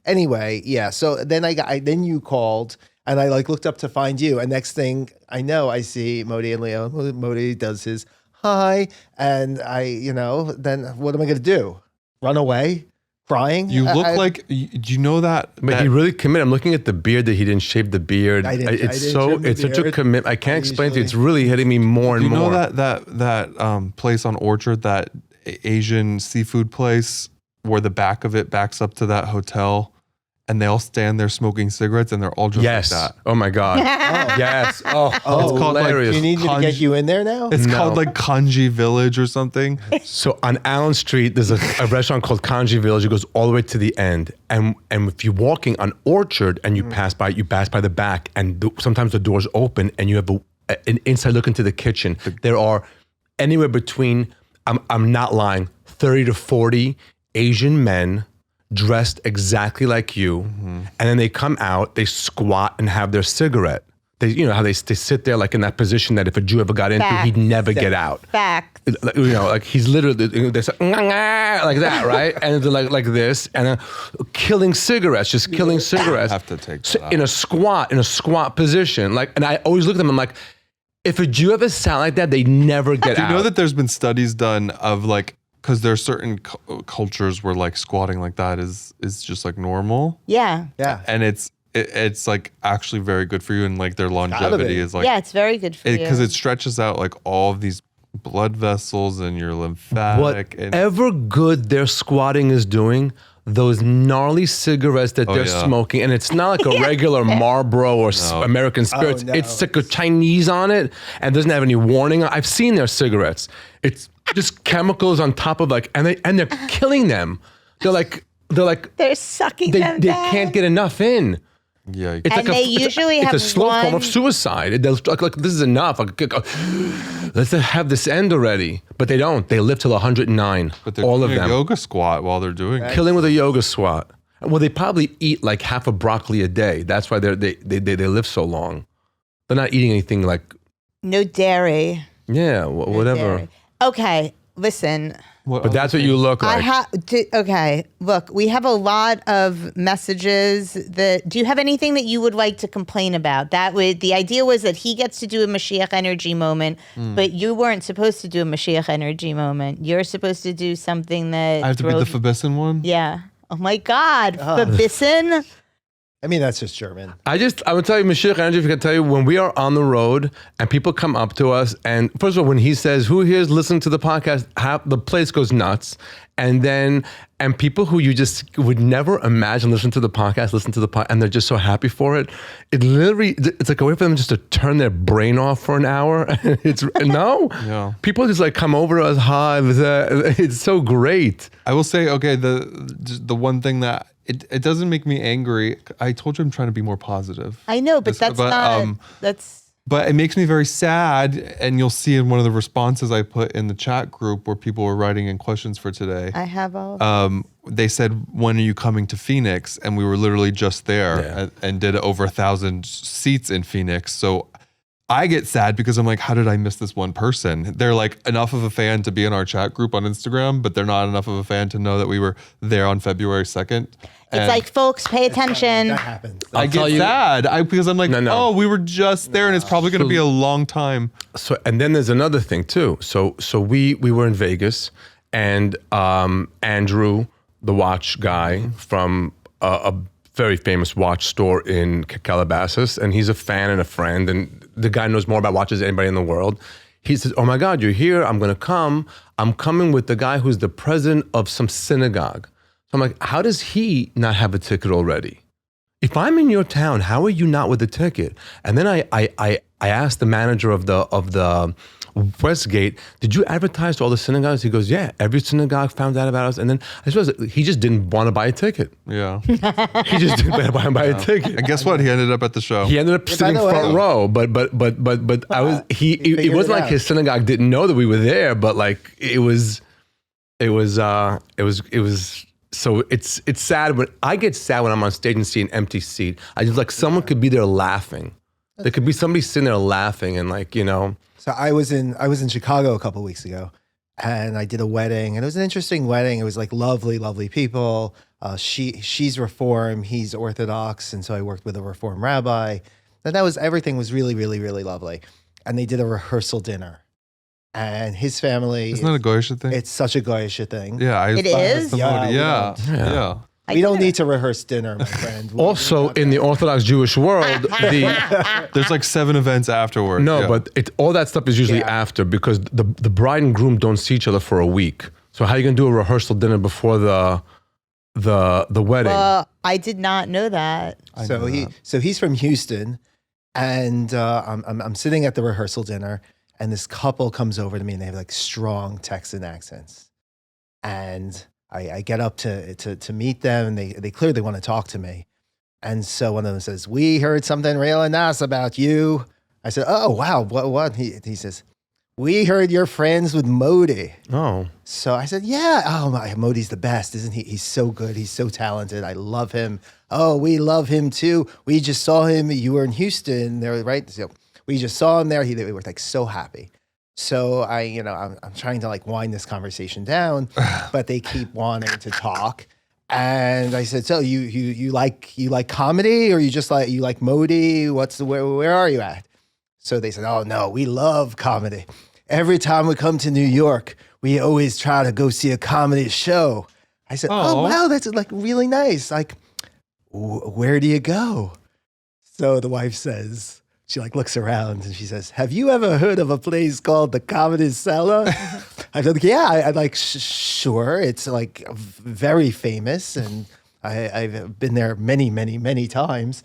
Anyway, yeah. So then then you called and I like looked up to find you. And next thing I know, I see Modi and Leo. Modi does his hi. And then what am I going to do? Run away? Crying? You look like, do you know that? But he really committed. I'm looking at the beard that he didn't shave the beard. I didn't It's trim the it's such a beard. commitment. I can't explain to you. It's really hitting me more and You know more. that place on Orchard, that Asian seafood place where the back of it backs up to that hotel, and they all stand there smoking cigarettes, and they're all just Yes. like that. Oh my God. Yes. Oh, It's called, like, hilarious. Do you need me to get you in there now? It's No. called like Kanji Village or something. So on Allen Street, there's a restaurant called Kanji Village. It goes all the way to the end. And if you're walking on Orchard and you pass by the back, and sometimes the doors open and you have an inside look into the kitchen. There are anywhere between, I'm not lying, 30 to 40 Asian men dressed exactly like you. And then they come out, they squat and have their cigarette. They, you know how they sit there like in that position that if a Jew ever got into, Facts. he'd never get out. Facts. Like he's literally, they say, like that, right? And they're like this, and killing cigarettes, just killing cigarettes. I have to take that out. in a squat position. Like, and I always look at them, I'm like, if a Jew ever sat like that, they never get Do out. you know that there's been studies done of like, because there are certain cultures where like squatting like that is just like normal, Yeah. Yeah. and it's like actually very good for you, and like their longevity be. is like Yeah, it's very good for you. because it stretches out like all of these blood vessels and your lymphatic. and Whatever good their squatting is doing, those gnarly cigarettes that they're yeah. smoking, and it's not like a regular Marlboro or American Spirits. no. It's like a Chinese on it and doesn't have any warning. I've seen their cigarettes. It's just chemicals on top of like, and they're killing them. They're sucking they them down. can't get enough in. yeah, It's And they usually it's have a slow form one- of suicide. They'll like this is enough. Let's have this end already. But they don't. They live till 109. but they're all of doing a them. yoga squat while they're doing it. Killing with a yoga squat. Well, they probably eat like half a broccoli a day. That's why they live so long. They're not eating anything like No dairy. whatever. Dairy. Okay, listen. But that's what you look like. Okay, look, we have a lot of messages that. Do you have anything that you would like to complain about? The idea was that he gets to do a Mashiach energy moment, but you weren't supposed to do a Mashiach energy moment. You're supposed to do something that. I have to be the Fabissen one. Yeah. Oh my God, Fabissen. I mean, that's just German. I would tell you, Mashgiach Energy, if I can tell you, when we are on the road and people come up to us, and first of all, when he says, who here is listening to the podcast, the place goes nuts. And people who you just would never imagine listen to the podcast, and they're just so happy for it. It's like a way for them just to turn their brain off for an hour. Yeah. People just like come over to us, hi, it's so great. I will say, okay, the one thing that it doesn't make me angry. I told you I'm trying to be more positive. I know, but But it makes me very sad, and you'll see in one of the responses I put in the chat group where people were writing in questions for today. I have all. They said, when are you coming to Phoenix? And we were literally just there and did over 1,000 seats in Phoenix. So I get sad because I'm like, how did I miss this one person? They're like enough of a fan to be in our chat group on Instagram, but they're not enough of a fan to know that we were there on February 2nd. It's like, folks, pay attention. That happens. I get sad because I'm like, oh, we were just there, and it's probably going to be a long time. So, and then there's another thing too. So we were in Vegas, and Andrew, the watch guy from a very famous watch store in Calabasas, and he's a fan and a friend, and the guy knows more about watches than anybody in the world. He says, oh my God, you're here. I'm going to come. I'm coming with the guy who's the president of some synagogue. So I'm like, how does he not have a ticket already? If I'm in your town, how are you not with a ticket? And then I asked the manager of the Westgate, did you advertise to all the synagogues? He goes, yeah, every synagogue found out about us. And then I suppose he just didn't want to buy a ticket. Yeah. He just didn't want to buy a ticket. And guess what? He ended up at the show. He ended up sitting front row, but I was it wasn't like his synagogue didn't know that we were there, but like it was so it's sad when I get sad when I'm on stage and see an empty seat. I just like someone could be there laughing. There could be somebody sitting there laughing and like, you know. So I was in Chicago a couple of weeks ago, and I did a wedding, and it was an interesting wedding. It was like lovely, lovely people. She's Reform, he's Orthodox, and so I worked with a Reform rabbi. And everything was really, really, really lovely. And they did a rehearsal dinner. and his family. Isn't that a goyish thing? It's such a goyish thing. Yeah, It is? Yeah. We don't need to rehearse dinner, my friend. Also, in the Orthodox Jewish world, There's like 7 events afterwards. no, yeah. but all that stuff is usually after because the bride and groom don't see each other for a week. So how are you gonna do a rehearsal dinner before the wedding? I did not know that. So he's from Houston, and I'm sitting at the rehearsal dinner, and this couple comes over to me, and they have like strong Texan accents, and I get up to meet them, and they clearly want to talk to me, and so one of them says, "We heard something real nice about you." I said, "Oh wow, what?" He says, "We heard you're friends with Modi." Oh. So I said, "Yeah, oh my, Modi's the best, isn't he? He's so good. He's so talented. I love him. Oh, we love him too. We just saw him. You were in Houston, there, right? So we just saw him there. They were like so happy." So I'm trying to like wind this conversation down, but they keep wanting to talk. And I said, "So you like comedy, or you like Modi? Where are you at?" So they said, "Oh no, we love comedy. Every time we come to New York, we always try to go see a comedy show." I said, "Oh wow, that's like really nice. Like, where do you go?" So the wife says, she like looks around and she says, "Have you ever heard of a place called the Comedy Cellar?" I said, "Yeah, I like sure. It's like very famous, and I've been there many, many, many times."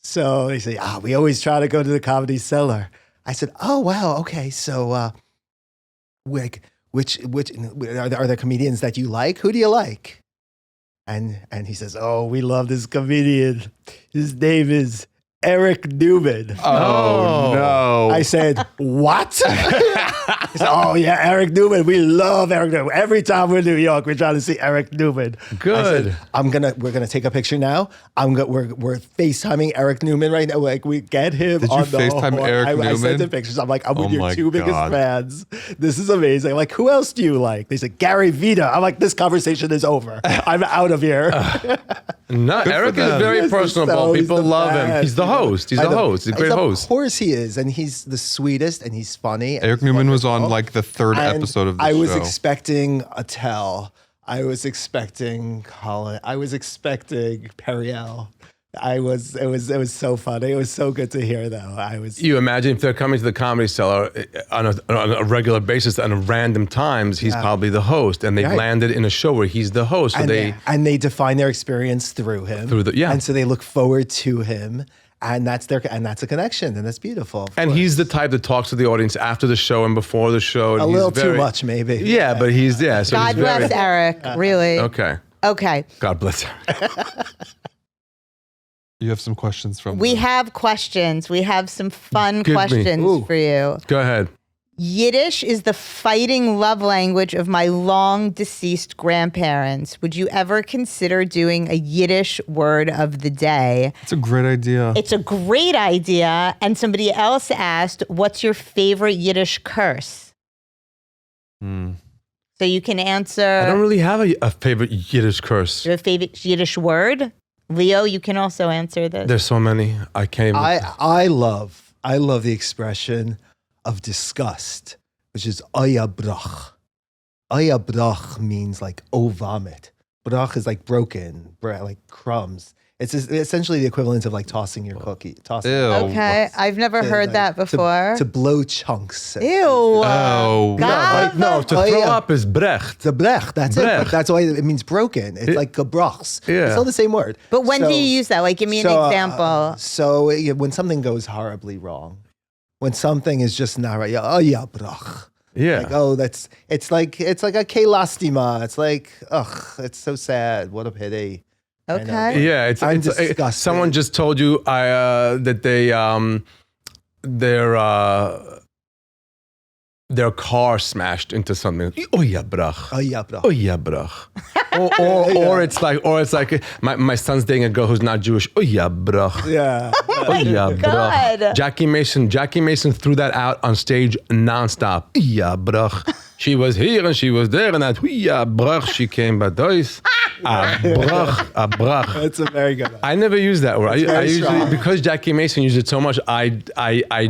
So they say, "We always try to go to the Comedy Cellar." I said, "Oh wow, okay. So, which are there comedians that you like? Who do you like?" And he says, "Oh, we love this comedian. His name is Eric Newman." Oh no! I said, "What?" He said, "Oh yeah, Eric Newman. We love Eric Newman. Every time we're in New York, we're trying to see Eric Newman." Good. I said, we're gonna take a picture now. We're FaceTiming Eric Newman right now. Like we get him. Did you on the FaceTime horn. Eric I sent Newman? the pictures. I'm like, I'm with Oh your my 2 biggest God. fans. This is amazing. Like, who else do you like? They said Gary Vita. I'm like, this conversation is over. I'm out of here. No, Eric is them. very He's personable. he's People the love him. best. He's the host. He's a host. He's a great host. Of course he is, and he's the sweetest, and he's funny. and Eric he's Newman was wonderful. on like the 3rd And episode of the I show. was expecting a Tel. I was expecting Colin. I was expecting Periel. It was so funny. It was so good to hear, though. You imagine if they're coming to the Comedy Cellar on a regular basis and random times, he's probably the host, and they've Right. landed in a show where he's the host. So and they define their experience through him. And so they look forward to him, and that's a connection, and that's beautiful. And he's the type that talks to the audience after the show and before the show. And a he's little very, too much, maybe. Yeah, but he's So God he's bless very, Eric. Really. Okay. God bless her. You have some questions from We have questions. We have some fun Give me. questions Ooh. for you. Go ahead. Yiddish is the fighting love language of my long deceased grandparents. Would you ever consider doing a Yiddish word of the day? It's a great idea. It's a great idea. And somebody else asked, what's your favorite Yiddish curse? So you can answer. I don't really have a favorite Yiddish curse. Do you have a favorite Yiddish word? Leo, you can also answer this. There's so many. I can't even. I love the expression of disgust, which is oya brach. Oya brach means like oh vomit. Brach is like broken, like crumbs. It's essentially the equivalent of like tossing your cookie. Ew. Okay, I've never heard that before. To blow chunks. Ew. Oh. God. No, to throw up is brecht. The blech, that's Blech. it. But that's why it means broken. It's like gebrachs. Yeah. It's all the same word. But when do you use that? Like, give me an example. When something goes horribly wrong, when something is just not right, oh yeah, brach. Yeah. Like, oh, it's like a kelastima. It's like, it's so sad. What a pity. Okay. Yeah, I'm it's disgusted. someone just told you that their car smashed into something. Oh yeah, brach. Oh yeah, brach. Oh yeah, brach. or it's like my son's dating a girl who's not Jewish. Oh yeah, brach. Yeah. Oh yeah, brach. God. Jackie Mason threw that out on stage nonstop. Oh yeah, brach. She was here and she was there and that. Oh yeah, brach. She came by those. A brach. That's a very good one. I never use that word. I very usually, strong. because Jackie Mason used it so much, I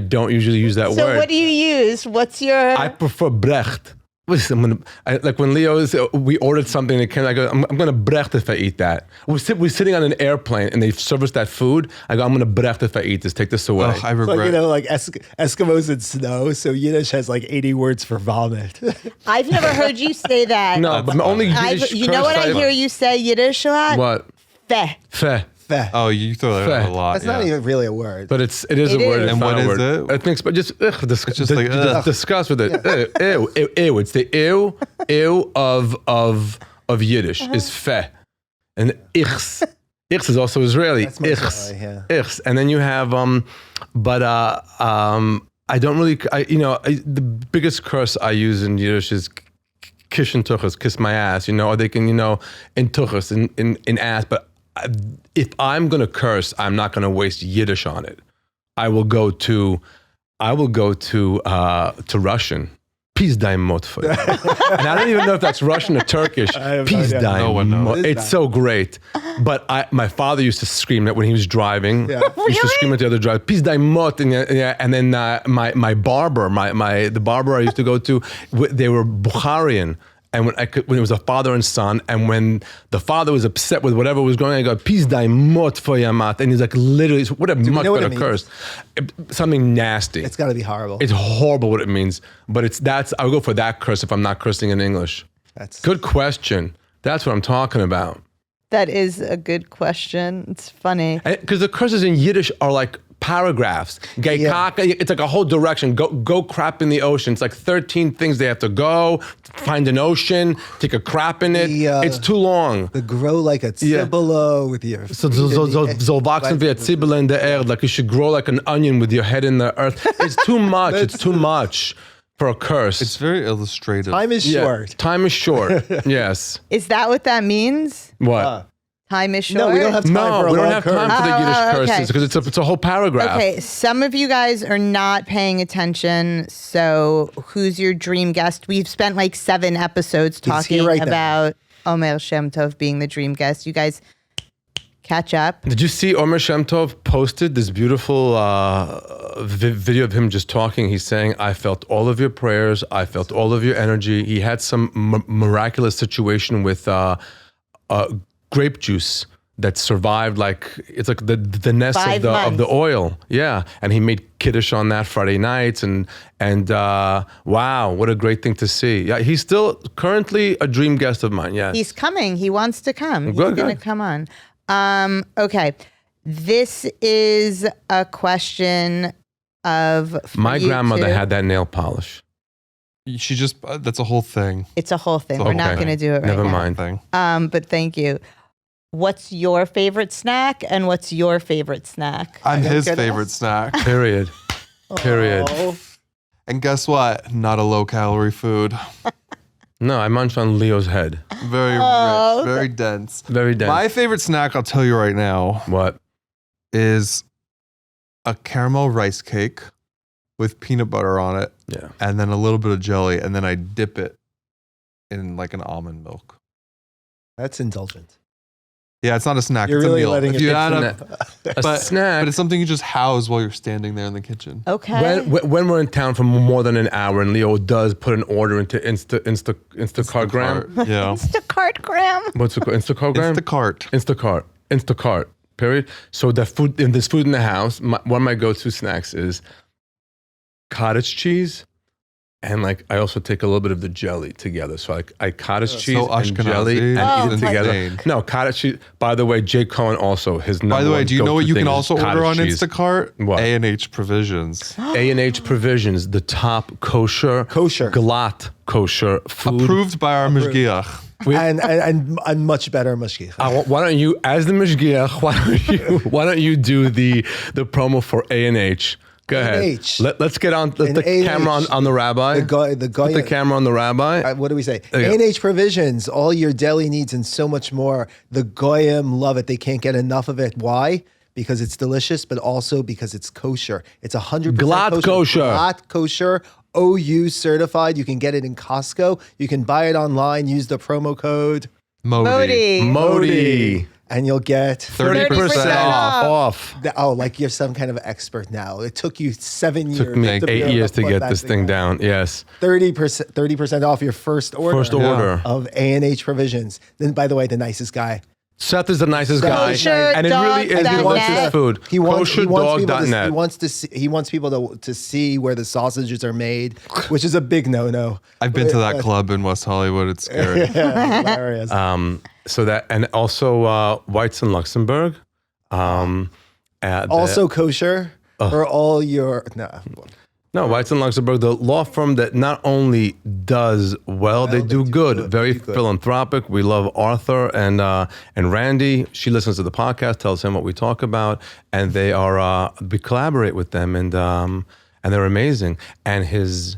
don't usually use that So word. what do you use? What's your? I prefer brecht. Listen, like when we ordered something, and it came, I go, I'm going to brecht if I eat that. We're sitting on an airplane and they service that food. I go, I'm going to brecht if I eat this. Take this away. Ugh, I regret. Like, Eskimos in snow. So Yiddish has like 80 words for vomit. I've never heard you say that. No, but only Yiddish. You know what I hear you say Yiddish a lot? What? Feh. Feh. Feh. Oh, you throw that out a lot. That's not even really a word. But it is a It word. is. It's And not what a is word. it? I think, but just just like, ugh. discuss with it. Ew. It's the ew of Yiddish is feh, and ichs. Ichs is also Israeli. That's much Ichs. Israeli, yeah. Ichs. And then you have I don't really. The biggest curse I use in Yiddish is kishin tuchas, kiss my ass. Or they can in tuchas in ass, but. If I'm gonna curse, I'm not gonna waste Yiddish on it. I will go to Russian. Peace daimot for you. And I don't even know if that's Russian or Turkish. I have no Peace idea. No one knows. daimot. It's so great. But my father used to scream that when he was driving. Yeah. He used to scream at the other driver, peace daimot. And then my barber, the barber I used to go to, they were Bukharian. And when it was a father and son, and when the father was upset with whatever was going on, I go, peace daimot for yamat. And he's like, literally, what a much know what better it curse. Something nasty. It's got to be horrible. It's horrible what it means, but I would go for that curse if I'm not cursing in English. That's Good question. That's what I'm talking about. That is a good question. It's funny. Because the curses in Yiddish are like paragraphs. It's like a whole direction. Go crap in the ocean. It's like 13 things they have to go, find an ocean, take a crap in it. It's too long. The grow like a tzibolo with your. So wachsen wie a Zwiebel in der Erde, like you should grow like an onion with your head in the earth. It's too much. It's too much for a curse. It's very illustrative. Time is short. Time is short. Yes. Is that what that means? What? Time is short? No, we don't have time for a we don't long have curse. time for the Yiddish okay. curses because it's a whole paragraph. Okay, some of you guys are not paying attention. So, who's your dream guest? We've spent like 7 episodes talking here right now. about Omer Shem Tov being the dream guest. You guys catch up. Did you see Omer Shem Tov posted this beautiful video of him just talking? He's saying, I felt all of your prayers. I felt all of your energy. He had some miraculous situation with grape juice that survived, it's like the nest 5 of the months. oil. Yeah. And he made Kiddush on that Friday nights and wow, what a great thing to see. Yeah, he's still currently a dream guest of mine. Yeah. He's coming. He wants to come. He's Good, going to good. come on. Okay. This is a question of for My you grandmother two. had that nail polish. She just, that's a whole thing. It's a whole thing. It's a We're not whole going to thing. do it right Never now. mind. Thing. But thank you. What's your favorite snack and what's your favorite snack? I'm his get favorite us? snack. Period. Period. Oh, And guess what? Not a low calorie food. No, I munched on Leo's head. Very Oh, rich, very dense. Very dense. My favorite snack, I'll tell you right now, What? is a caramel rice cake with peanut butter on it Yeah. and then a little bit of jelly, and then I dip it in like an almond milk. that's indulgent. Yeah, it's not a snack. You're it's really a meal. letting If it you get add to up, A but snack. it's something you just house while you're standing there in the kitchen. Okay. When we're in town for more than an hour, and Leo does put an order into Instacartgram. Yeah. Instacart gram. What's it called? Instacartgram? Instacart. Instacart. Period. So there's food in the house. One of my go-to snacks is cottage cheese, and I also take a little bit of the jelly together. So I cottage cheese So and jelly Ashkenazi. and eat it Oh, together. insane. No, cottage cheese. By the way, Jay Cohen also his number By the way, one do you know go-to what you thing can is also order on cottage cheese. Instacart? What? A&H Provisions. A&H Provisions, the top kosher, glatt kosher food. Approved by our Mashgiach. And much better Mashgiach. Why don't you, as the Mashgiach, why don't you do the promo for A&H? Go ahead. A&H. Let's get on. Let's the A&H. camera on the rabbi. The guy. Put the camera on the rabbi. What do we say? There you go. A&H Provisions, all your deli needs and so much more. The Goyim love it. They can't get enough of it. Why? Because it's delicious, but also because it's kosher. It's 100% Glatt kosher. Glatt kosher. OU certified. You can get it in Costco. You can buy it online. Use the promo code Modi. And you'll get 30% off. like you're some kind of expert now. It took you 7 years. Took me to be 8 able years to put get that this thing down. Yes. 30% off your first order. First order. Of A&H Provisions. Then, by the way, the nicest guy. Seth is the nicest guy. Kosher And it really is. He loves his food. He wants people KosherDog.net. he wants people to see where the sausages are made, which is a big no-no. I've been to that club in West Hollywood. It's scary. Yeah, hilarious. So that, and also Whites in Luxembourg. Also kosher for all your No, Whites in Luxembourg, the law firm that not only does well, they do good. Very philanthropic. We love Arthur and Randy. She listens to the podcast, tells him what we talk about, and they are we collaborate with them, and they're amazing. And his,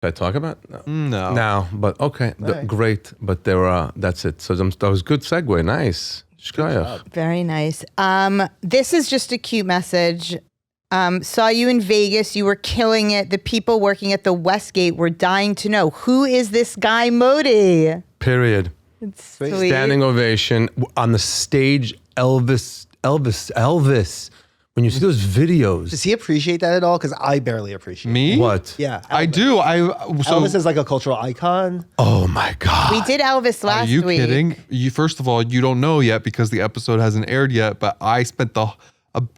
did I talk about? No, but okay, great. But that's it. So that was good segue. Nice. Very nice. This is just a cute message. Saw you in Vegas. You were killing it. The people working at the Westgate were dying to know, who is this guy Modi? Period. It's sweet. Standing ovation on the stage. Elvis. When you see those videos. Does he appreciate that at all? Because I barely appreciate Me? What? Yeah. Elvis. I do. Elvis is like a cultural icon. Oh my God. We did Elvis last week. Are you kidding? First of all, you don't know yet because the episode hasn't aired yet, but I spent a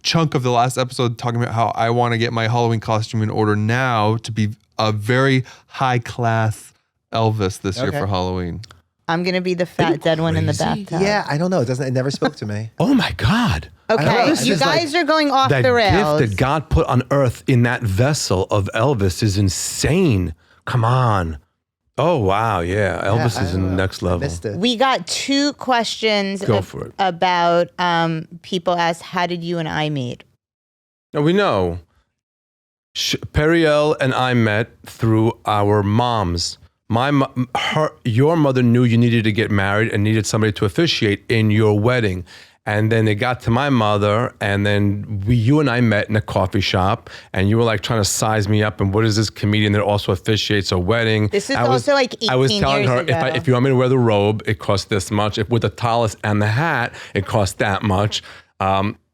chunk of the last episode talking about how I want to get my Halloween costume in order now to be a very high class Elvis this year for Halloween. I'm going to be the fat dead one in the bathtub. Yeah, I don't know. It never spoke to me. Oh my God. Okay, you guys are going off the rails. That gift that God put on earth in that vessel of Elvis is insane. Come on. Oh, wow. Yeah. Elvis is in the next level. Missed it. We got 2 questions for it. about people asked, how did you and I meet? Now we know. Periel and I met through our moms. Your mother knew you needed to get married and needed somebody to officiate in your wedding. And then it got to my mother, and then you and I met in a coffee shop, and you were like trying to size me up. And what is this comedian that also officiates a wedding? This is also like 18 years ago. I was telling her, if you want me to wear the robe, it costs this much. If with the tallis and the hat, it costs that much.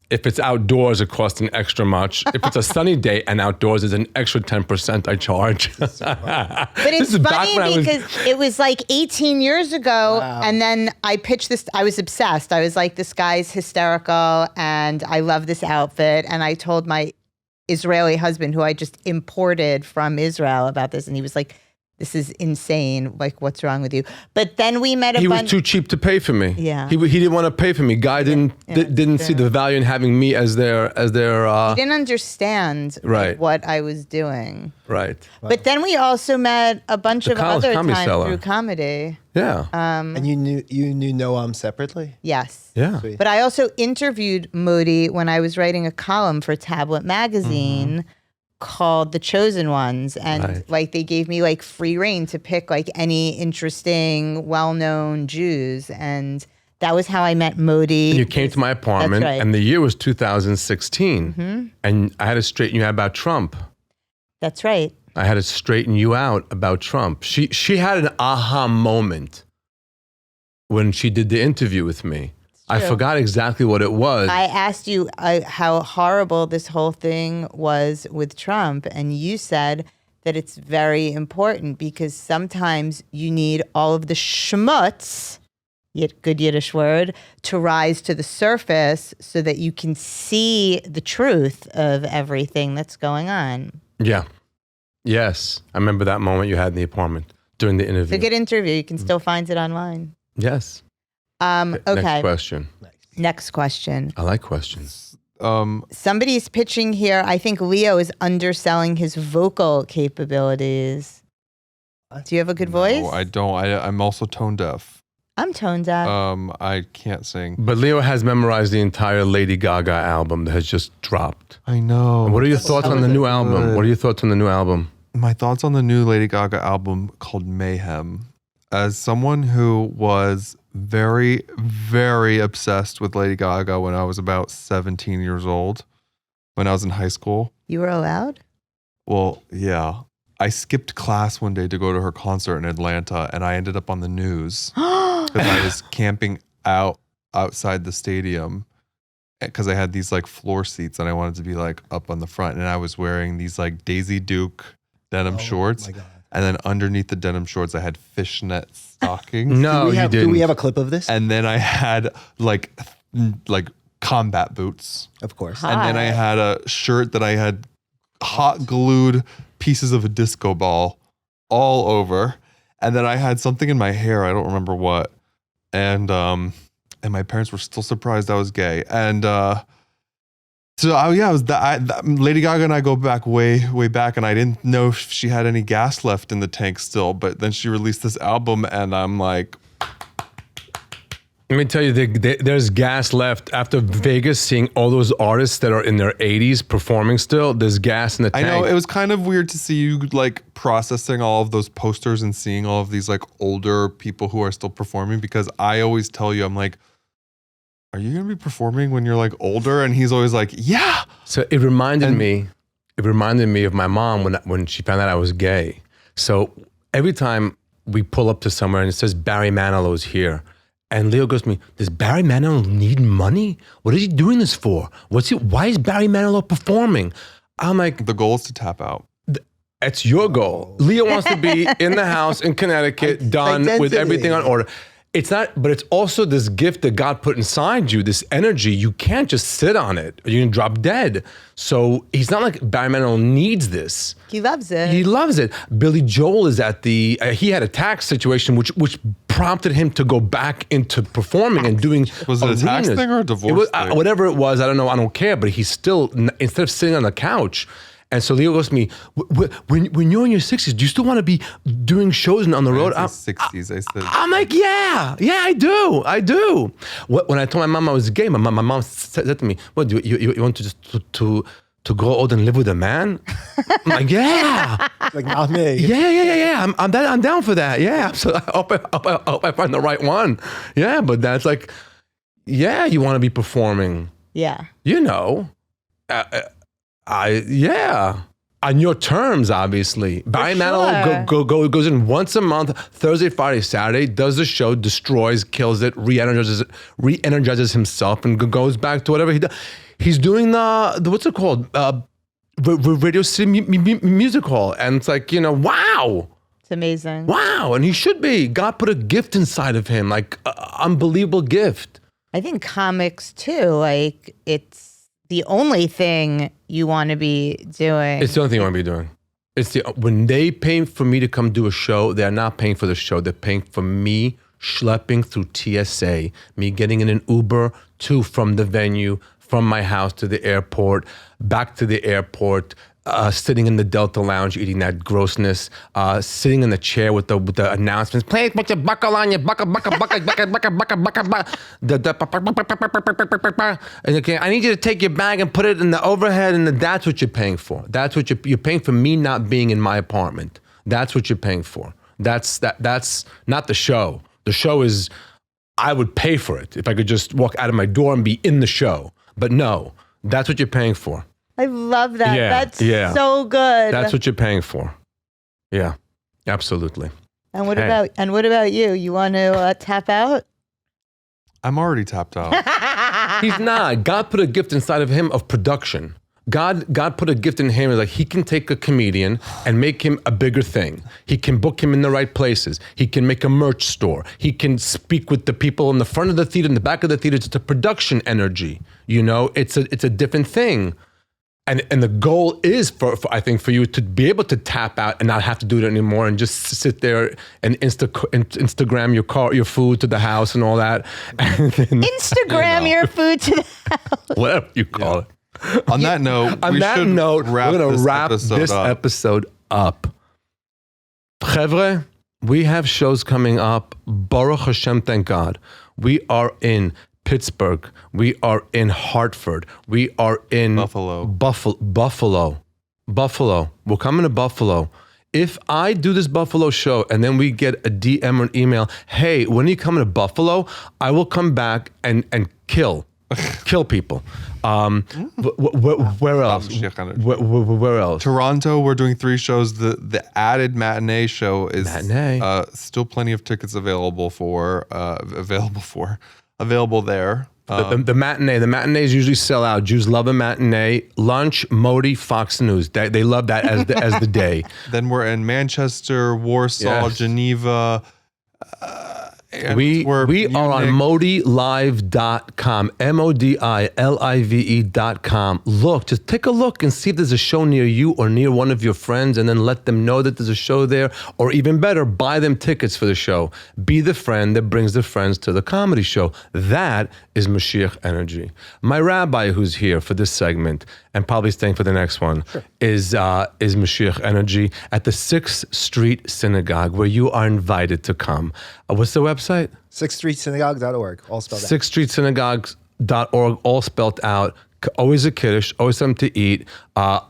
If it's outdoors, it costs an extra much. If it's a sunny day and outdoors, it's an extra 10% I charge. But it's funny because it was like 18 years ago. Wow. And then I pitched this. I was obsessed. I was like, this guy's hysterical and I love this outfit. And I told my Israeli husband, who I just imported from Israel, about this. And he was like, this is insane. Like, what's wrong with you? But then we met He was too cheap to pay for me. Yeah. He didn't want to pay for me. Guy didn't see the value in having me as their he didn't understand what I was doing. Right. But then we also met a bunch of other times through comedy. Yeah. And you knew Noam separately? Yes. Yeah. Sweet. But I also interviewed Modi when I was writing a column for Tablet magazine called The Chosen Ones, and like they gave me like free reign to pick like any interesting, well-known Jews, and that was how I met Modi. And you came to my apartment, and the year was 2016, and I had to straighten you out about Trump. That's right. I had to straighten you out about Trump. She had an aha moment when she did the interview with me. I forgot exactly what it was. I asked you how horrible this whole thing was with Trump, and you said that it's very important because sometimes you need all of the schmutz, good Yiddish word, to rise to the surface so that you can see the truth of everything that's going on. Yeah. Yes. I remember that moment you had in the apartment during the interview. It's a good interview. You can still find it online. Yes. Okay. Next question. Next question. I like questions. Somebody's pitching here. I think Leo is underselling his vocal capabilities. Do you have a good voice? No, I don't. I'm also tone deaf. I'm tone deaf. I can't sing. But Leo has memorized the entire Lady Gaga album that has just dropped. I know. What are your thoughts on the new album? What are your thoughts on the new album? My thoughts on the new Lady Gaga album called Mayhem. As someone who was very, very obsessed with Lady Gaga when I was about 17 years old, when I was in high school. You were allowed? Well, yeah. I skipped class one day to go to her concert in Atlanta, and I ended up on the news. because I was camping outside the stadium because I had these like floor seats and I wanted to be like up on the front, and I was wearing these like Daisy Duke denim shorts. My God. And then underneath the denim shorts, I had fishnet stockings. No, you didn't. Do we have a clip of this? And then I had like combat boots. Of course. And then I had a shirt that I had hot glued pieces of a disco ball all over. And then I had something in my hair, I don't remember what. And my parents were still surprised I was gay. And so I was Lady Gaga and I go back way back, and I didn't know if she had any gas left in the tank still. But then she released this album, and I'm like, let me tell you, there's gas left after Vegas, seeing all those artists that are in their 80s performing still. There's gas in the tank. I know, it was kind of weird to see you like processing all of those posters and seeing all of these like older people who are still performing, because I always tell you, I'm like, are you going to be performing when you're like older? And he's always like, yeah. So it reminded me of my mom when she found out I was gay. So every time we pull up to somewhere and it says Barry Manilow's here, and Leo goes to me, does Barry Manilow need money? What is he doing this for? Why is Barry Manilow performing? I'm like, the goal is to tap out. It's your goal. Leo wants to be in the house in Connecticut, done with everything on order. It's not, but it's also this gift that God put inside you, this energy. You can't just sit on it, or you're gonna drop dead. So he's not like Barry Manilow needs this. He loves it. He loves it. Billy Joel is at he had a tax situation which prompted him to go back into performing and doing Was it a tax arenas. thing or a divorce thing? Whatever it was, I don't know, I don't care, but he's still, instead of sitting on the couch. And so Leo goes to me, when you're in your 60s, do you still want to be doing shows on the road? 60s, I said. I'm like, yeah, I do. When I told my mom I was gay, my mom said to me, "What, do you want to just to grow old and live with a man?" I'm like, yeah. Like, not me. Yeah. I'm down for that. Yeah, so I hope I find the right one. Yeah, but that's like, yeah, you want to be performing. Yeah. You know. On your terms, obviously. Barry Manilow goes in once a month, Thursday, Friday, Saturday, does the show, destroys, kills it, re-energizes himself, and goes back to whatever he does. He's doing the what's it called? Radio City Music Hall, and it's like, wow. It's amazing. Wow, and he should be. God put a gift inside of him, like unbelievable gift. I think comics too, like it's the only thing you want to be doing. It's the only thing you want to be doing. When they pay for me to come do a show, they're not paying for the show. They're paying for me schlepping through TSA, me getting in an Uber from the venue, from my house to the airport, back to the airport, sitting in the Delta Lounge eating that grossness, sitting in the chair with the announcements. Please put your buckle on, your buckle. And okay, I need you to take your bag and put it in the overhead, and that's what you're paying for. That's what you're paying for, me not being in my apartment. That's what you're paying for. That's not the show. The show is, I would pay for it if I could just walk out of my door and be in the show. But no, that's what you're paying for. I love that. Yeah, That's yeah. so good. That's what you're paying for. Yeah, absolutely. And what about you? You want to tap out? I'm already tapped out. He's not. God put a gift inside of him of production. God put a gift in him, like he can take a comedian and make him a bigger thing. He can book him in the right places. He can make a merch store. He can speak with the people in the front of the theater, in the back of the theater. It's a production energy. It's a different thing. And the goal is for I think for you to be able to tap out and not have to do it anymore and just sit there and Instagram your food to the house and all that. And then, Instagram your food to the house. Whatever you call it. On that note, we're going to wrap this episode up. Chevre, we have shows coming up. Baruch Hashem, thank God. We are in Pittsburgh. We are in Hartford. We are in Buffalo. We're coming to Buffalo. If I do this Buffalo show and then we get a DM or an email, hey, when are you coming to Buffalo? I will come back and kill. kill people. Where else? Mashgiach energy. Where else? Toronto, we're doing 3 shows. The added matinee show is still plenty of tickets available there. The matinees usually sell out. Jews love a matinee. Lunch, Modi, Fox News. They love that as the day. Then we're in Manchester, Warsaw, Geneva. We are on modilive.com, MODILIVE.com. Just take a look and see if there's a show near you or near one of your friends, and then let them know that there's a show there. Or even better, buy them tickets for the show. Be the friend that brings the friends to the comedy show. That is Mashgiach energy. My rabbi, who's here for this segment and probably staying for the next one, is Mashgiach energy at the 6th Street Synagogue, where you are invited to come. What's the website? 6thstreetsynagogue.org, all spelled out. 6thstreetsynagogue.org, all spelled out. Always a kiddush, always something to eat,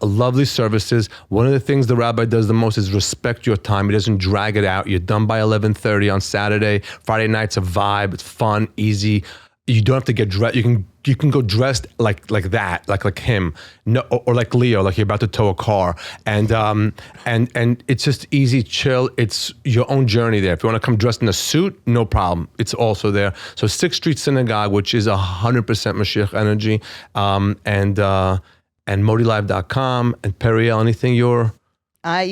lovely services. One of the things the rabbi does the most is respect your time. He doesn't drag it out. You're done by 11:30 on Saturday. Friday night's a vibe. It's fun, easy. You don't have to get dressed. You can go dressed like that, like him, no, or like Leo, like you're about to tow a car, and it's just easy, chill. It's your own journey there. If you want to come dressed in a suit, no problem. It's also there. So 6th Street Synagogue, which is 100% Mashgiach energy, and modilive.com, and Periel. Anything you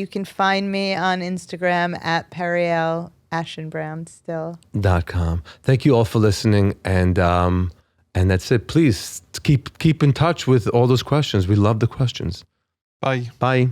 can find me on Instagram at Periel Ashenbrown still. .com. Thank you all for listening, and that's it. Please keep in touch with all those questions. We love the questions. Bye. Bye.